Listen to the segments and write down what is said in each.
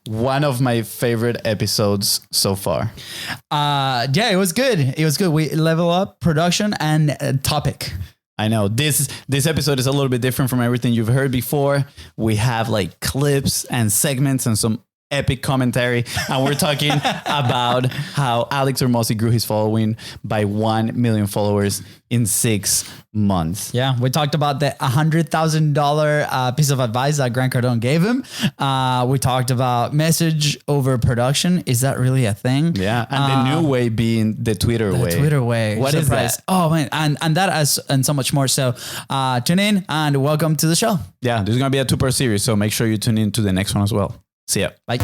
one of my favorite episodes so far. Yeah, it was good. It was good. We level up production and topic. I know this episode is a little bit different from everything you've heard before. We have like clips and segments and some epic commentary, and we're talking about how Alex Hormozi grew his following by 1 million followers in 6 months. Yeah, we talked about the $100,000 piece of advice that Grant Cardone gave him. We talked about message over production. Is that really a thing? Yeah, and the new way being the Twitter way. The Twitter way. What is that? Oh man, and that and so much more. So tune in and welcome to the show. Yeah, there's gonna be a 2-part series, so make sure you tune in to the next one as well. See ya. Bye.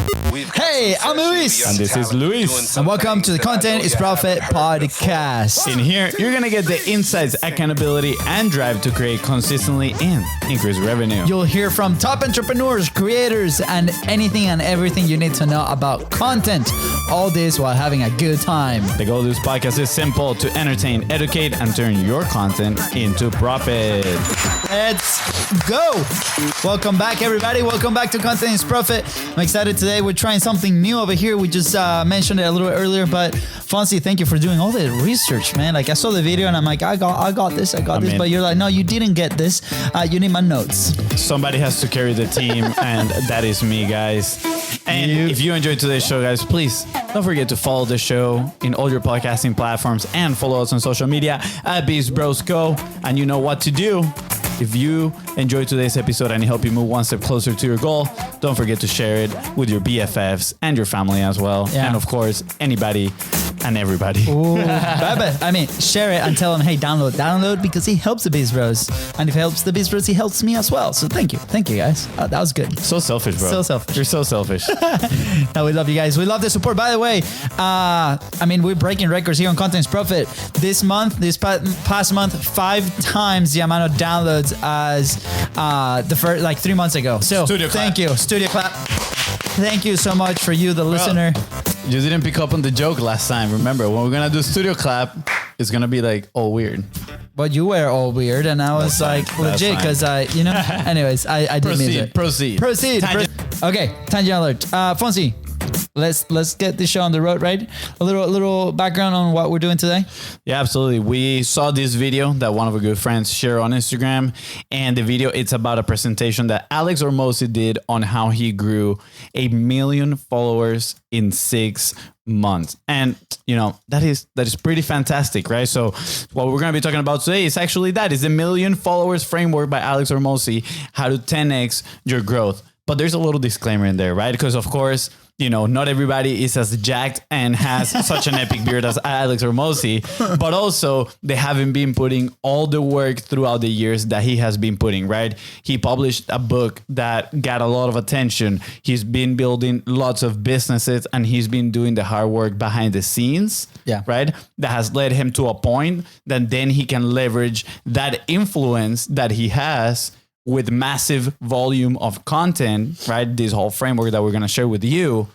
Hey, I'm Luis. And this is Luis. And welcome to the Content is Profit podcast. In here, you're going to get the insights, accountability, and drive to create consistently and increase revenue. You'll hear from top entrepreneurs, creators, and anything and everything you need to know about content. All this while having a good time. The goal of this podcast is simple: to entertain, educate, and turn your content into profit. Let's go. Welcome back, everybody. Welcome back to Content is Profit. I'm excited today. We're trying something new over here. We just mentioned it a little bit earlier, but Fonzie, thank you for doing all the research, man. Like I saw the video and I'm like, I got this. But you're like, no, you didn't get this. You need my notes. Somebody has to carry the team, and that is me, guys. And if you enjoyed today's show, guys, please don't forget to follow the show in all your podcasting platforms and follow us on social media at Beast Bros Go. And you know what to do. If you enjoyed today's episode and it helped you move one step closer to your goal, don't forget to share it with your BFFs and your family as well. Yeah. And of course, anybody and everybody. Ooh, I mean, share it and tell them, hey, download because it helps the Beast Bros. And if it helps the Beast Bros, it helps me as well. So thank you guys. That was good. So selfish, bro. So selfish. You're so selfish. No, we love you guys. We love the support. By the way, we're breaking records here on Content's Profit. This past month, 5 times the amount of downloads as the first 3 months ago. So thank you. Studio clap. Thank you so much for you, the listener. You didn't pick up on the joke last time. Remember, when we're going to do studio clap, it's going to be like all weird. But you were all weird, and I was legit because anyways, I didn't mean it. Proceed. Okay, tangent alert. Fonzie, let's get this show on the road, right? A little background on what we're doing today. Yeah, absolutely. We saw this video that one of our good friends shared on Instagram, and the video, it's about a presentation that Alex Hormozi did on how he grew 1 million followers in 6 months. And that is pretty fantastic, right? So what we're going to be talking about today is actually that is the 1 million followers framework by Alex Hormozi, how to 10x your growth. But there's a little disclaimer in there, right? Because of course, not everybody is as jacked and has such an epic beard as Alex Hormozi, but also they haven't been putting all the work throughout the years that he has been putting, right? He published a book that got a lot of attention. He's been building lots of businesses and he's been doing the hard work behind the scenes, right? That has led him to a point that then he can leverage that influence that he has with massive volume of content, right? This whole framework that we're going to share with you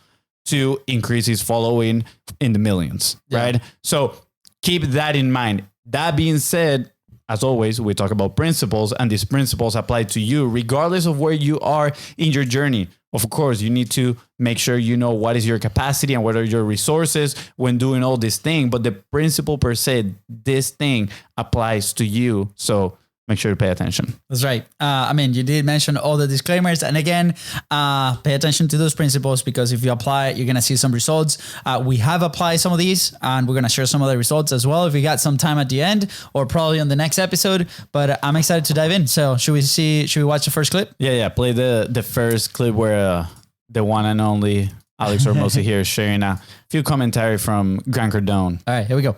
to increase his following in the millions, right? So keep that in mind. That being said, as always, we talk about principles, and these principles apply to you regardless of where you are in your journey. Of course, you need to make sure you know what is your capacity and what are your resources when doing all this thing. But the principle per se, this thing applies to you. So make sure to pay attention. That's right. You did mention all the disclaimers. And again, pay attention to those principles because if you apply it, you're going to see some results. We have applied some of these and we're going to share some of the results as well if we got some time at the end or probably on the next episode. But I'm excited to dive in. So should we watch the first clip? Yeah. Play the first clip where the one and only Alex Hormozi here is sharing a few commentary from Grant Cardone. All right, here we go.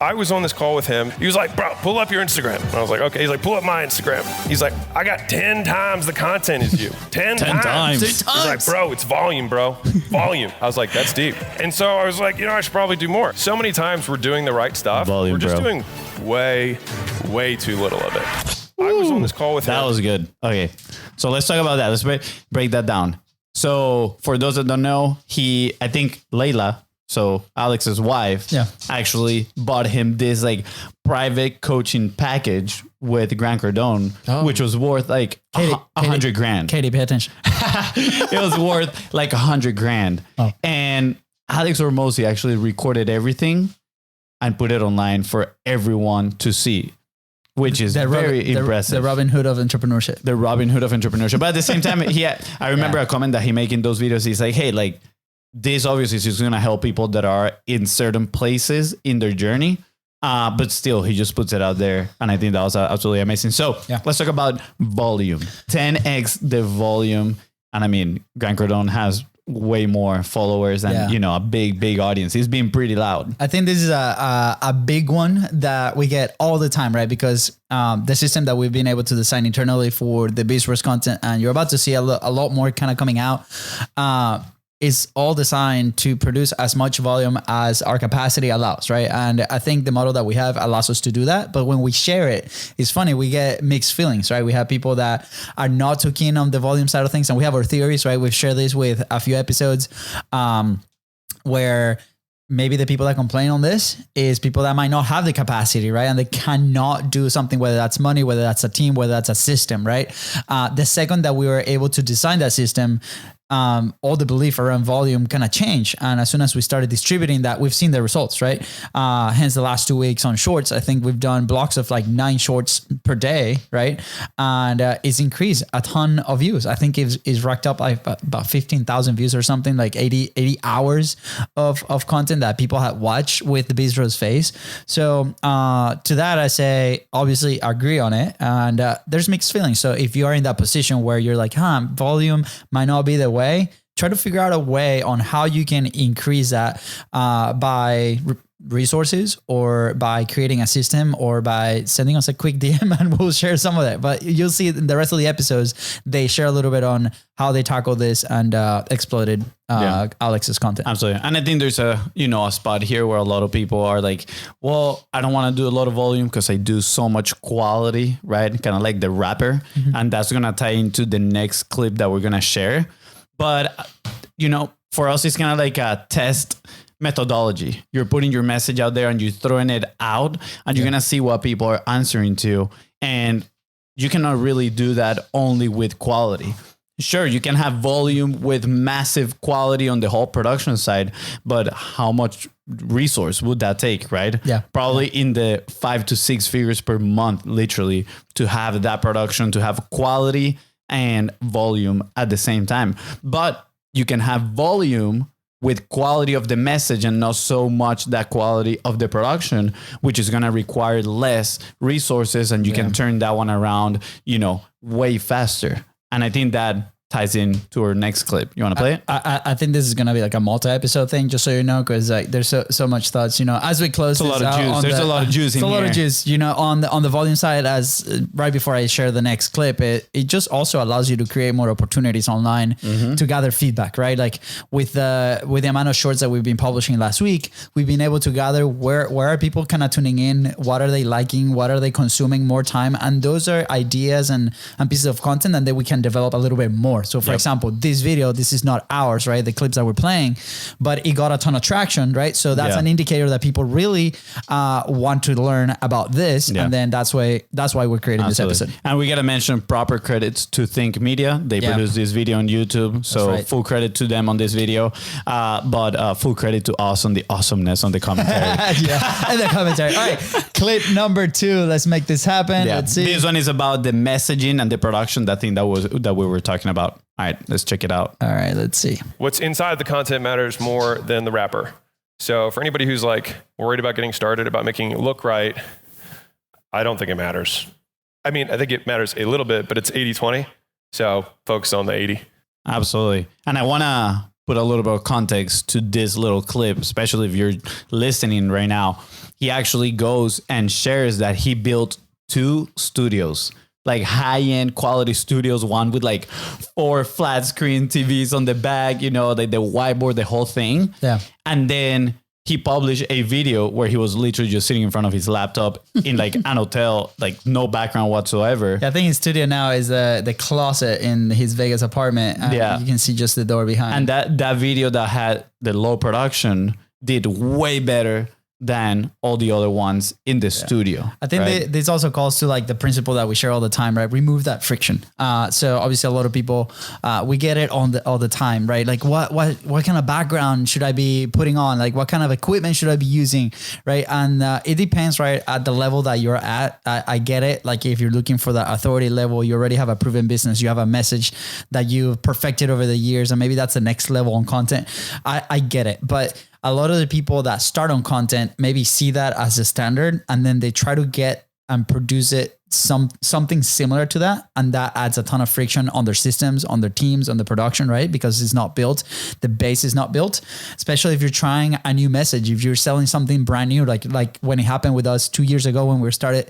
I was on this call with him. He was like, bro, pull up your Instagram. And I was like, okay. He's like, pull up my Instagram. He's like, I got 10 times the content as you. 10 times. He's like, bro, it's volume, bro. Volume. I was like, that's deep. And so I was like, I should probably do more. So many times we're doing the right stuff. Volume, we're just bro. doing way too little of it. I was on this call with him. That was good. Okay. So let's talk about that. Let's break that down. So for those that don't know, I think Layla, so Alex's wife, actually bought him this private coaching package with Grant Cardone, which was worth like $100,000. Katie, pay attention. It was worth like $100,000. Oh. And Alex Hormozi actually recorded everything and put it online for everyone to see, which is very impressive. The Robin Hood of entrepreneurship. The Robin Hood of entrepreneurship. But at the same time, I remember a comment that he made in those videos. He's like, hey, like this obviously is just going to help people that are in certain places in their journey. But still, he just puts it out there. And I think that was absolutely amazing. So let's talk about volume. 10x the volume. And I mean, Grant Cardone has way more followers and, you know, a big audience. He's being pretty loud. I think this is a big one that we get all the time, right? Because the system that we've been able to design internally for the Beast Wars content, and you're about to see a lot more kind of coming out, is all designed to produce as much volume as our capacity allows, right? And I think the model that we have allows us to do that. But when we share it, it's funny, we get mixed feelings, right? We have people that are not too keen on the volume side of things, and we have our theories, right? We've shared this with a few episodes where maybe the people that complain on this is people that might not have the capacity, right? And they cannot do something, whether that's money, whether that's a team, whether that's a system, right? The second that we were able to design that system, all the belief around volume kind of changed. And as soon as we started distributing that, we've seen the results, right? Hence the last 2 weeks on shorts, I think we've done blocks of like 9 shorts per day, right? And it's increased a ton of views. I think it's racked up like about 15,000 views or something, like 80 hours of content that people have watched with the Beast Wars face. So to that, I say, obviously agree on it. And there's mixed feelings. So if you are in that position where you're like, volume might not be the way, try to figure out a way on how you can increase that by resources, or by creating a system, or by sending us a quick DM, and we'll share some of that. But you'll see in the rest of the episodes, they share a little bit on how they tackle this and exploited Alex's content. Absolutely. And I think there's a spot here where a lot of people are like, well, I don't want to do a lot of volume because I do so much quality, right? Kind of like the rapper. Mm-hmm. And that's going to tie into the next clip that we're going to share. But, for us, it's kind of like a test methodology. You're putting your message out there and you're throwing it out, and you're going to see what people are answering to. And you cannot really do that only with quality. Sure, you can have volume with massive quality on the whole production side, but how much resource would that take, right? Yeah. Probably in the 5 to 6 figures per month, literally, to have that production, to have quality and volume at the same time. But you can have volume with quality of the message and not so much that quality of the production, which is going to require less resources, and you can turn that one around, way faster. And I think that ties in to our next clip. You want to play it? I think this is going to be like a multi-episode thing, just so you know, because like there's so much thoughts, as we close. It's a lot of juice. There's a lot of juice in here. It's a lot of juice, on the volume side, as right before I share the next clip, it just also allows you to create more opportunities online to gather feedback, right? Like with the amount of shorts that we've been publishing last week, we've been able to gather where are people kind of tuning in, what are they liking, what are they consuming more time, and those are ideas and pieces of content, and that we can develop a little bit more. So for example, this video, this is not ours, right? The clips that we're playing, but it got a ton of traction, right? So that's an indicator that people really want to learn about this. And then that's why we're creating this episode. And we got to mention proper credits to Think Media. They produced this video on YouTube. So full credit to them on this video, but full credit to us on the awesomeness on the commentary. And the commentary. All right, clip number 2. Let's make this happen. Let's see. This one is about the messaging and the production, that thing that we were talking about. All right, let's check it out. All right, let's see. What's inside the content matters more than the wrapper. So for anybody who's like worried about getting started, about making it look right, I don't think it matters. I mean, I think it matters a little bit, but it's 80-20. So focus on the 80. Absolutely. And I want to put a little bit of context to this little clip, especially if you're listening right now. He actually goes and shares that he built 2 studios, like high-end quality studios, one with like 4 flat screen TVs on the back, the whiteboard, the whole thing. Yeah. And then he published a video where he was literally just sitting in front of his laptop in like an hotel, like no background whatsoever. Yeah, I think his studio now is the closet in his Vegas apartment. You can see just the door behind. And that video that had the low production did way better than all the other ones in the studio. I think this also calls to like the principle that we share all the time, right? Remove that friction. So obviously a lot of people, we get it all the time, right? Like what kind of background should I be putting on? Like what kind of equipment should I be using? Right. And it depends, right? At the level that you're at, I get it. Like if you're looking for that authority level, you already have a proven business, you have a message that you've perfected over the years, and maybe that's the next level on content. I get it. But a lot of the people that start on content maybe see that as a standard, and then they try to get and produce it something similar to that, and that adds a ton of friction on their systems, on their teams, on the production, right? Because it's not built, the base is not built. Especially if you're trying a new message, if you're selling something brand new, like when it happened with us 2 years ago when we started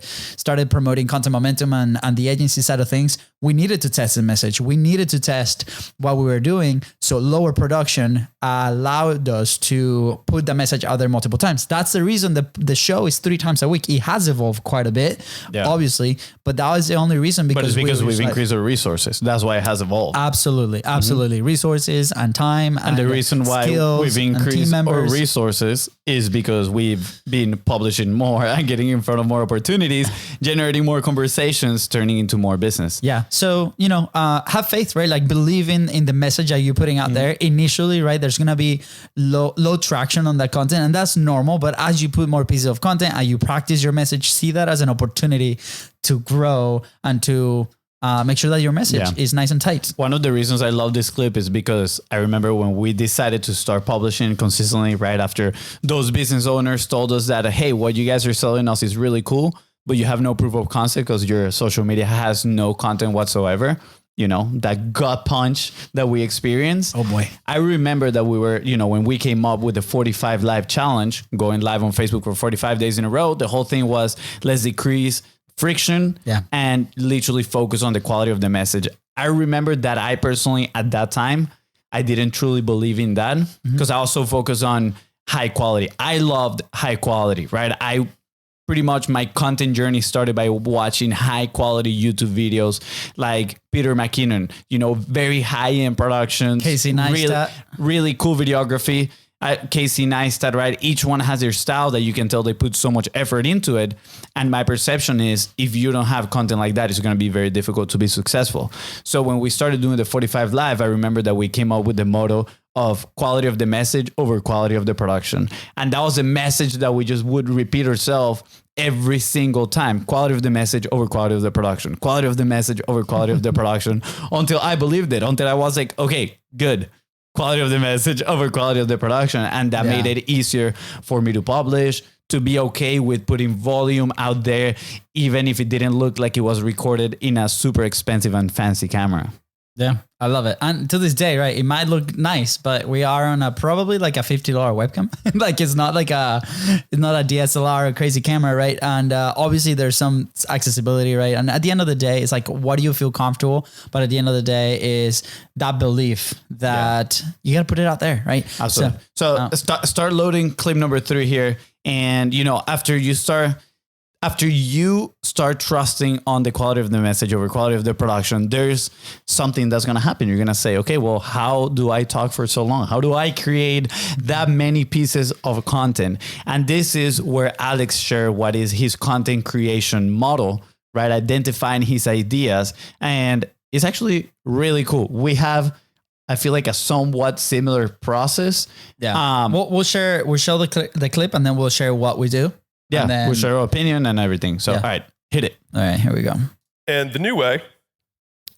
promoting Content Momentum and the agency side of things, we needed to test the message. We needed to test what we were doing. So lower production allowed us to put the message out there multiple times. That's the reason the show is 3 times a week. It has evolved quite a bit, obviously, but that was the only reason. But it's because we've increased our resources. That's why it has evolved. Absolutely. Resources and time. And the reason why we've increased our resources is because we've been publishing more and getting in front of more opportunities, generating more conversations, turning into more business. Yeah. So, have faith, right? Like believe in the message that you're putting out there initially, right? There's going to be low traction on that content, and that's normal. But as you put more pieces of content and you practice your message, see that as an opportunity to grow and to make sure that your message is nice and tight. One of the reasons I love this clip is because I remember when we decided to start publishing consistently right after those business owners told us that, hey, what you guys are selling us is really cool, but you have no proof of concept because your social media has no content whatsoever. That gut punch that we experienced. Oh boy. I remember that we were, when we came up with the 45 live challenge, going live on Facebook for 45 days in a row, the whole thing was let's decrease friction and literally focus on the quality of the message. I remember that I personally, at that time, I didn't truly believe in that because I also focused on high quality. I loved high quality, right? Pretty much my content journey started by watching high quality YouTube videos like Peter McKinnon, very high end productions. Casey Neistat. Really cool videography. Casey Neistat, right? Each one has their style that you can tell they put so much effort into it. And my perception is if you don't have content like that, it's going to be very difficult to be successful. So when we started doing the 45 Live, I remember that we came up with the motto of quality of the message over quality of the production. And that was a message that we just would repeat ourselves every single time. Quality of the message over quality of the production. Quality of the message over quality of the production until I believed it, until I was like, okay, good. Quality of the message over quality of the production. And that made it easier for me to publish, to be okay with putting volume out there, even if it didn't look like it was recorded in a super expensive and fancy camera. Yeah, I love it. And to this day, right, it might look nice, but we are on probably like a $50 webcam. Like it's not a DSLR or crazy camera, right? And obviously there's some accessibility, right? And at the end of the day, it's like, what do you feel comfortable? But at the end of the day is that belief that you got to put it out there, right? Absolutely. So start loading clip number 3 here. And, after you start trusting on the quality of the message over quality of the production, there's something that's going to happen. You're going to say, okay, well, how do I talk for so long? How do I create that many pieces of content? And this is where Alex shared what is his content creation model, right? Identifying his ideas. And it's actually really cool. We have, I feel like, a somewhat similar process. Yeah. We'll show the clip and then we'll share what we do. Yeah, we'll share our opinion and everything. So, all right, hit it. All right, here we go. And the new way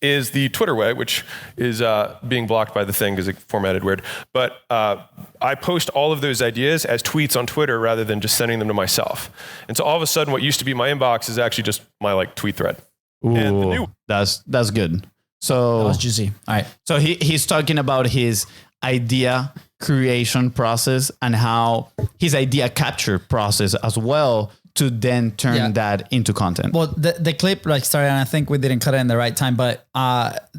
is the Twitter way, which is being blocked by the thing because it formatted weird. But I post all of those ideas as tweets on Twitter rather than just sending them to myself. And so all of a sudden, what used to be my inbox is actually just my tweet thread. Ooh, and the new that's good. So that was juicy. All right. So he's talking about his idea creation process and how his idea capture process as well to then turn that into content. Well, the clip like started, and I think we didn't cut it in the right time, but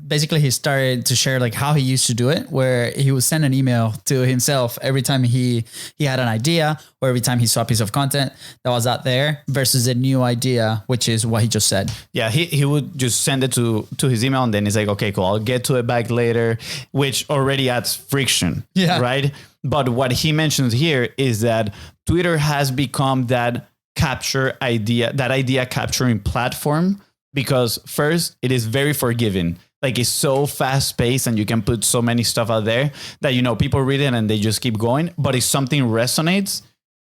basically he started to share like how he used to do it, where he would send an email to himself every time he had an idea, or every time he saw a piece of content that was out there, versus a new idea, which is what he just said. Yeah, he would just send it to his email, and then he's like, okay, cool, I'll get to it back later, which already adds friction, right? But what he mentions here is that Twitter has become that idea capturing platform, because first, it is very forgiving. Like, it's so fast paced and you can put so many stuff out there that, you know, people read it and they just keep going. But if something resonates,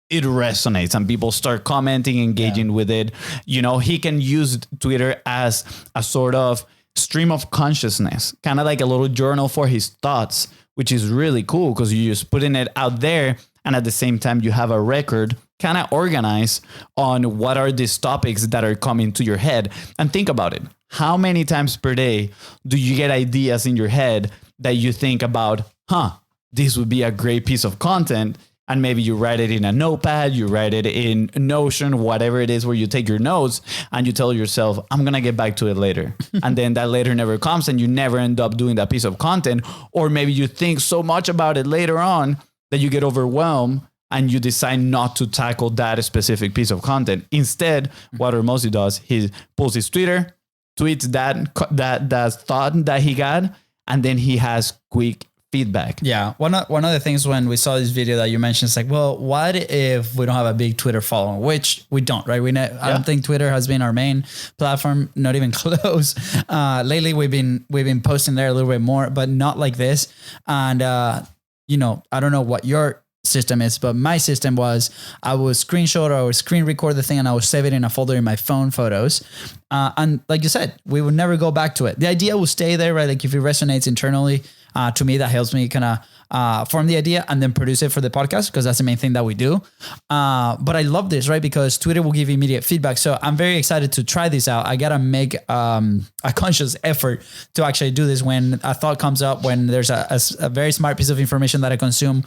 it resonates and people start commenting, engaging with it. You know, he can use Twitter as a sort of stream of consciousness, kind of like a little journal for his thoughts, which is really cool because you're just putting it out there. And at the same time, you have a record kind of organized on what are these topics that are coming to your head. And think about it. How many times per day do you get ideas in your head that you think about, this would be a great piece of content? And maybe you write it in a notepad, you write it in Notion, whatever it is, where you take your notes and you tell yourself, I'm going to get back to it later. And then that later never comes and you never end up doing that piece of content. Or maybe you think so much about it later on that you get overwhelmed and you decide not to tackle that specific piece of content. Instead, what Hormozi does, he pulls his Twitter, tweets that thought that he got, and then he has quick feedback. Yeah. One of the things when we saw this video that you mentioned, it's like, well, what if we don't have a big Twitter following, which we don't, right? I don't think Twitter has been our main platform, not even close. Lately we've been posting there a little bit more, but not like this. And, you know, I don't know what your system is, but my system was I would screenshot or screen record the thing and I would save it in a folder in my phone photos. And like you said, we would never go back to it. The idea will stay there, right? Like if it resonates internally, to me, that helps me kind of form the idea and then produce it for the podcast, because that's the main thing that we do. But I love this, right? Because Twitter will give immediate feedback. So I'm very excited to try this out. I got to make a conscious effort to actually do this when a thought comes up, when there's a very smart piece of information that I consume,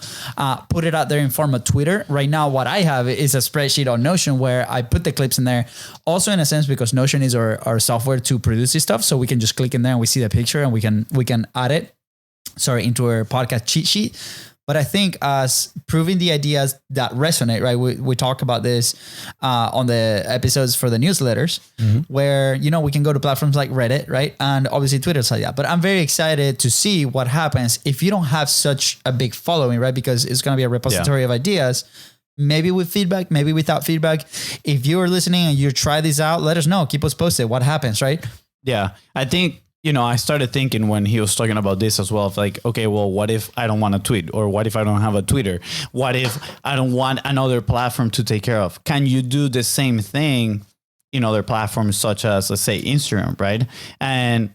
put it out there in form of Twitter. Right now, what I have is a spreadsheet on Notion where I put the clips in there. Also, in a sense, because Notion is our software to produce this stuff. So we can just click in there and we see the picture and we can add it into our podcast cheat sheet. But I think as proving the ideas that resonate, right? We talk about this on the episodes for the newsletters, where, you know, we can go to platforms like Reddit, right? And obviously Twitter's like that. But I'm very excited to see what happens if you don't have such a big following, right? Because it's going to be a repository of ideas, maybe with feedback, maybe without feedback. If you're listening and you try this out, let us know. Keep us posted. What happens, right? Yeah, I think, you know, I started thinking when he was talking about this as well, of like, okay, well, what if I don't want to tweet? Or what if I don't have a Twitter? What if I don't want another platform to take care of? Can you do the same thing in other platforms such as, let's say, Instagram, right? And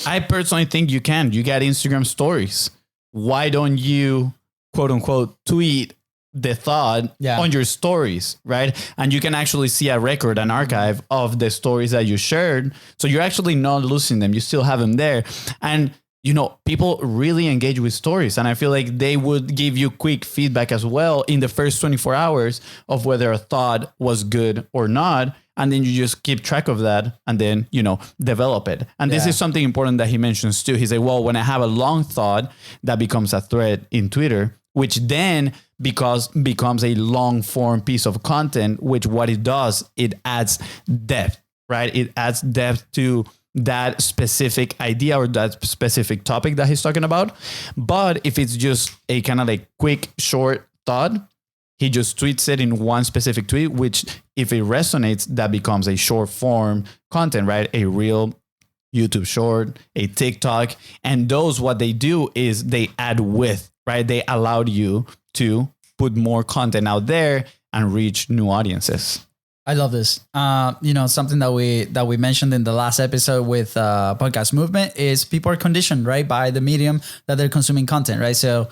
I personally think you can. You got Instagram stories. Why don't you, quote unquote, tweet the thought on your stories, right? And you can actually see a record, an archive of the stories that you shared. So you're actually not losing them. You still have them there. And, you know, people really engage with stories. And I feel like they would give you quick feedback as well in the first 24 hours of whether a thought was good or not. And then you just keep track of that and then, you know, develop it. And this is something important that he mentions too. He said, well, when I have a long thought, that becomes a thread in Twitter, which then becomes a long form piece of content, which what it does, it adds depth, right? It adds depth to that specific idea or that specific topic that he's talking about. But if it's just a kind of like quick, short thought, he just tweets it in one specific tweet, which if it resonates, that becomes a short form content, right? A real YouTube short, a TikTok. And those, what they do is they add width, right? They allowed you to put more content out there and reach new audiences. I love this. You know, something that we mentioned in the last episode with Podcast Movement is people are conditioned, right, by the medium that they're consuming content, right? So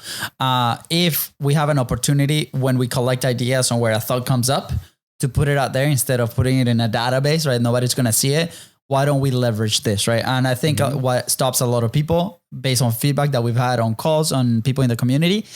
if we have an opportunity when we collect ideas on where a thought comes up to put it out there instead of putting it in a database, right? Nobody's going to see it. why don't we leverage this, right? And I think what stops a lot of people, based on feedback that we've had on calls on people in the community,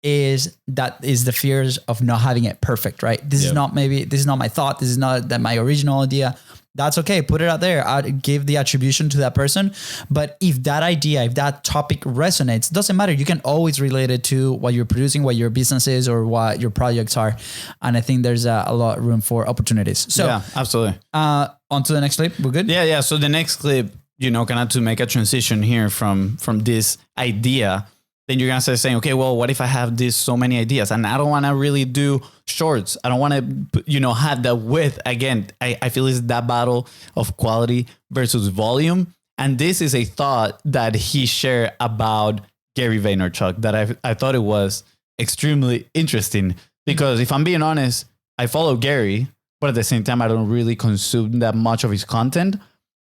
is the fears of not having it perfect, right? This is not my thought. This is not my original idea. That's okay. Put it out there. I'd give the attribution to that person. But if that topic resonates, doesn't matter. You can always relate it to what you're producing, what your business is, or what your projects are. And I think there's a lot of room for opportunities. So yeah, absolutely. On to the next clip. We're good? Yeah. So the next clip, kind of to make a transition here from this idea, then you're going to start saying, okay, well, what if I have so many ideas and I don't want to really do shorts? I don't want to, have that width. Again, I feel it's that battle of quality versus volume. And this is a thought that he shared about Gary Vaynerchuk that I thought it was extremely interesting, because if I'm being honest, I follow Gary, but at the same time, I don't really consume that much of his content,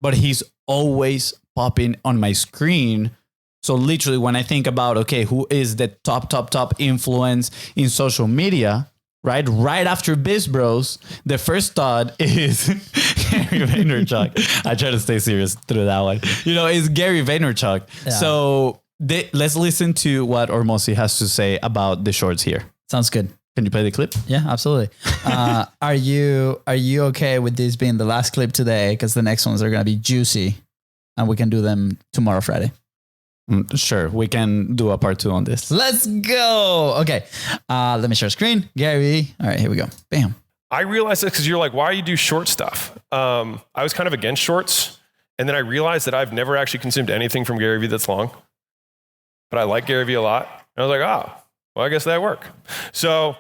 but he's always popping on my screen. So literally when I think about, okay, who is the top influence in social media, right? Right after Biz Bros, the first thought is Gary Vaynerchuk. I try to stay serious through that one. It's Gary Vaynerchuk. Yeah. So let's listen to what Hormozi has to say about the shorts here. Sounds good. Can you play the clip? Yeah, absolutely. Are you okay with this being the last clip today? Because the next ones are going to be juicy and we can do them tomorrow, Friday. Sure, we can do a part 2 on this. Let's go. Okay, let me share screen. Gary. All right, here we go. Bam. I realized this because you're like, why do you do short stuff? I was kind of against shorts. And then I realized that I've never actually consumed anything from Gary Vee that's long. But I like Gary Vee a lot. And I was like, well, I guess that work. So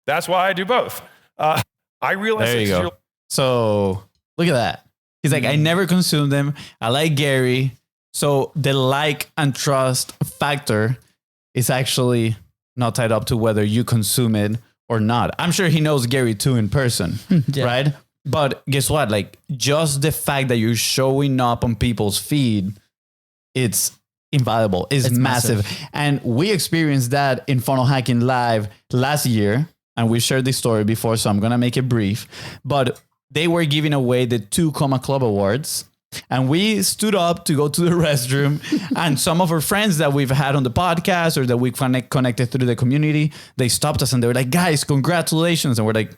that's why I do both. I realized there you go. So look at that. He's like, I never consumed them. I like Gary. So the like and trust factor is actually not tied up to whether you consume it or not. I'm sure he knows Gary too in person, right? But guess what? Like, just the fact that you're showing up on people's feed, it's invaluable. It's massive. And we experienced that in Funnel Hacking Live last year. And we shared this story before, so I'm going to make it brief. But they were giving away the 2 Comma Club Awards. And we stood up to go to the restroom, and some of our friends that we've had on the podcast or that we connected through the community, they stopped us and they were like, guys, congratulations. And we're like,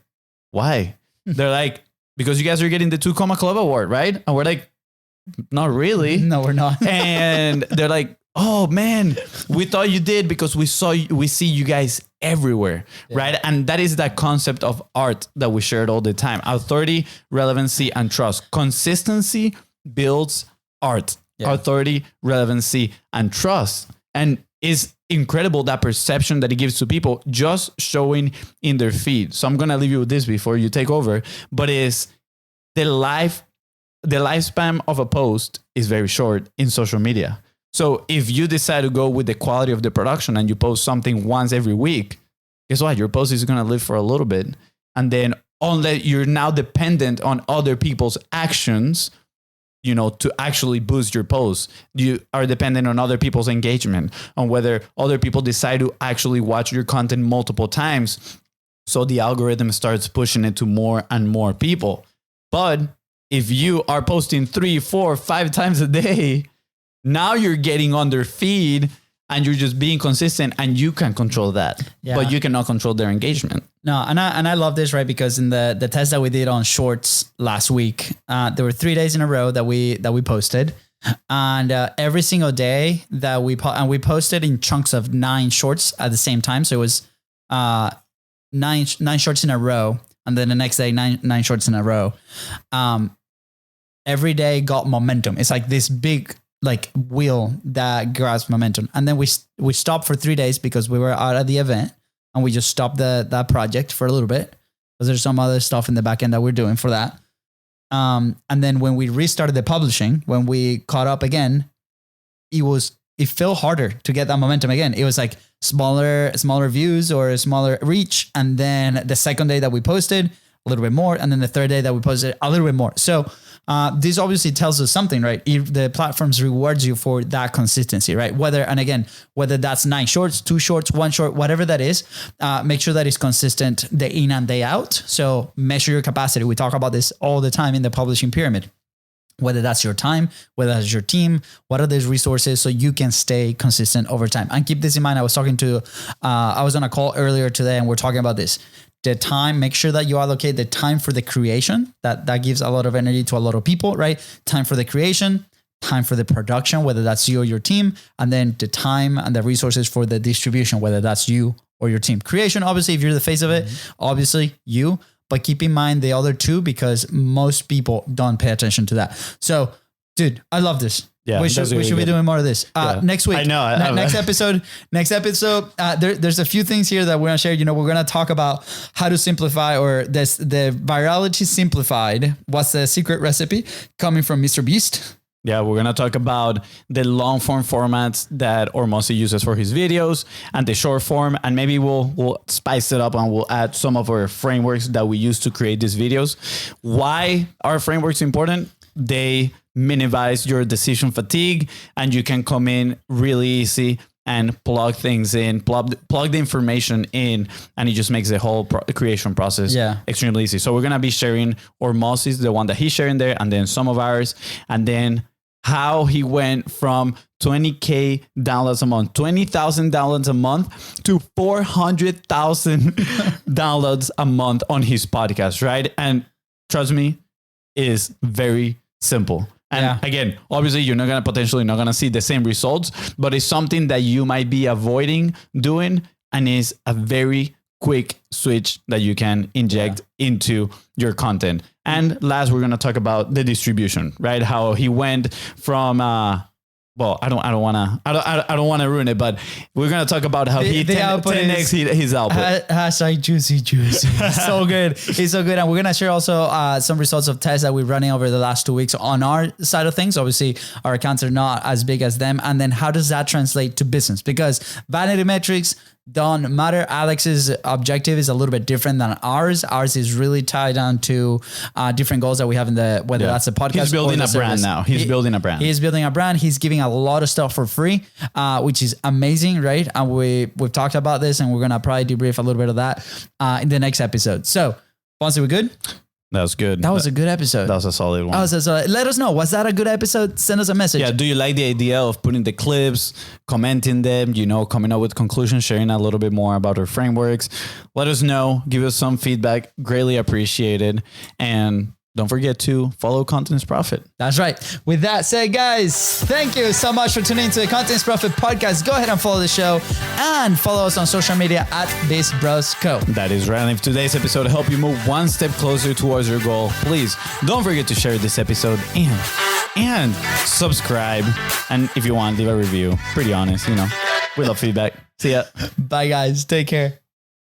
why? They're like, because you guys are getting the 2 Comma Club Award, right? And we're like, not really. No, we're not. And they're like, oh man, we thought you did because we see you guys everywhere, right? And that is that concept of art that we shared all the time. Authority, relevancy, and trust. Consistency builds art. Authority, relevancy, and trust. And it's incredible that perception that it gives to people just showing in their feed. So I'm going to leave you with this before you take over, but is the lifespan of a post is very short in social media. So if you decide to go with the quality of the production and you post something once every week, guess what? Your post is going to live for a little bit. And then unless you're now dependent on other people's actions, to actually boost your posts, you are dependent on other people's engagement, on whether other people decide to actually watch your content multiple times. So the algorithm starts pushing it to more and more people. But if you are posting 3, 4, 5 times a day, now you're getting on their feed and you're just being consistent, and you can control that, but you cannot control their engagement. No, and I love this, right? Because in the test that we did on shorts last week, there were 3 days in a row that we posted, and every single day that we posted in chunks of 9 shorts at the same time. So it was 9 shorts in a row, and then the next day 9 shorts in a row. Every day got momentum. It's like this big wheel that grabs momentum. And then we stopped for 3 days because we were out at the event, and we just stopped that project for a little bit because there's some other stuff in the back end that we're doing for that. And then when we restarted the publishing, when we caught up again, it felt harder to get that momentum again. It was like smaller views or a smaller reach. And then the second day that we posted, a little bit more. And then the third day that we posted, a little bit more. So this obviously tells us something, right? If the platforms rewards you for that consistency, right? Whether that's 9 shorts, 2 shorts, 1 short, whatever that is, make sure that it's consistent day in and day out. So measure your capacity. We talk about this all the time in the publishing pyramid. whether that's your time, whether that's your team, what are those resources so you can stay consistent over time. And keep this in mind. I was on a call earlier today and we're talking about this. The time, make sure that you allocate the time for the creation. That gives a lot of energy to a lot of people, right? Time for the creation, time for the production, whether that's you or your team, and then the time and the resources for the distribution, whether that's you or your team. Creation, obviously, if you're the face of it, obviously you, but keep in mind the other two because most people don't pay attention to that. So, dude, I love this. Yeah, we should be doing more of this next week. I know. Next episode. There's a few things here that we're gonna share. You know, we're gonna talk about how to simplify the virality simplified. What's the secret recipe coming from Mr. Beast? Yeah, we're going to talk about the long form formats that Hormozi uses for his videos and the short form. And maybe we'll spice it up and we'll add some of our frameworks that we use to create these videos. Why are frameworks important? They minimize your decision fatigue and you can come in really easy and plug things in, plug the information in, and it just makes the whole creation process extremely easy. So we're going to be sharing Hormozi's, the one that he's sharing there, and then some of ours, and then how he went from 20K downloads a month, 20,000 downloads a month to 400,000 downloads a month on his podcast, right? And trust me, it is very simple. And again, obviously you're potentially not going to see the same results, but it's something that you might be avoiding doing. And is a very quick switch that you can inject into your content. And last, we're going to talk about the distribution, right? How he went from, well, I don't want to ruin it, but we're going to talk about how he 10x his output. Hashtag juicy. So good. It's so good. And we're going to share also some results of tests that we're running over the last 2 weeks on our side of things. Obviously, our accounts are not as big as them. And then how does that translate to business? Because vanity metrics don't matter. Alex's objective is a little bit different than ours. Ours is really tied down to different goals that we have in whether that's a podcast. He's building a brand now. He's building a brand. He's building a brand. He's giving a lot of stuff for free, which is amazing, right? And we've talked about this, and we're gonna probably debrief a little bit of that in the next episode. So, Fonzie, we good? That was good. That was a good episode. That was a solid one. Let us know. Was that a good episode? Send us a message. Yeah. Do you like the idea of putting the clips, commenting them, coming up with conclusions, sharing a little bit more about our frameworks? Let us know. Give us some feedback. Greatly appreciated. And don't forget to follow Content's Profit. That's right. With that said, guys, thank you so much for tuning into the Content's Profit podcast. Go ahead and follow the show and follow us on social media at BizBrosCo. That is right. And if today's episode helped you move one step closer towards your goal, please don't forget to share this episode and subscribe. And if you want, leave a review. Pretty honest, we love feedback. See ya. Bye, guys. Take care.